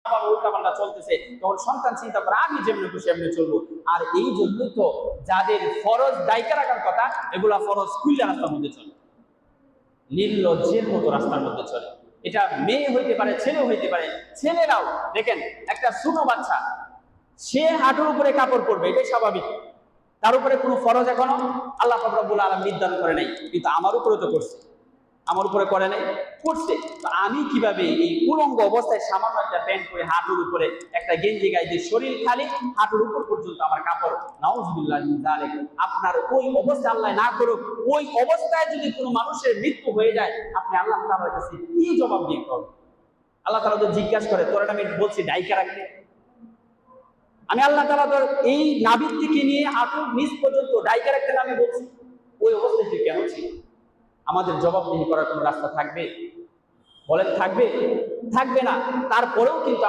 আবার উল্টাপাল্টা চলতেছে, তখন সন্তান চিন্তা করে আমি যেমনি খুশি এমনি চলবো। আর এই জন্যই তো যাদের ফরজ দায়িত্ব রাখার কথা, এগুলা ফরজ খুললে রাস্তার মধ্যে চলে, নির্লজ্জের মতো রাস্তার মধ্যে চলে। এটা মেয়ে হইতে পারে, ছেলেও হইতে পারে। ছেলেরাও দেখেন, একটা ছোট বাচ্চা সে হাঁটুর উপরে কাপড় পরবে, এটাই স্বাভাবিক। তার উপরে কোনো ফরজ এখনো আল্লাহ পাক রব্বুল আলামিন নির্ধারণ করে নাই, কিন্তু আমার উপরে তো করছে, আমার উপরে করে নাই, করছে। তো আমি কিভাবে এই উলঙ্গ অবস্থায় সামান্য একটা প্যান্ট পরে, হাঁটুর উপরে একটা গেঞ্জি গায়ে দিয়ে, শরীর খালি, হাঁটুর উপর পর্যন্ত আমার কাপড়, নাউযুবিল্লাহি মিন যালিক। আপনার ওই অবস্থা আল্লাহ না করুক, ওই অবস্থায় যদি কোনো মানুষের মৃত্যু হয়ে যায়, আপনি আল্লাহ তাআলার কাছে কি জবাব দিয়ে করবেন? আল্লাহ তাআলা তো জিজ্ঞাসা করে, তোরা আমি বলছি ডাইকা রাখতে, আমি আল্লাহ তাআলা তোর এই নাভির থেকে নিয়ে হাঁটুর নিচ পর্যন্ত ডাইকা রাখতে আমি বলছি, ওই অবস্থায় তুই কেন ছিল? আমাদের জবাবদিহি করার কোনো রাস্তা থাকবে? বলেন থাকবে? থাকবে না। তারপরেও কিন্তু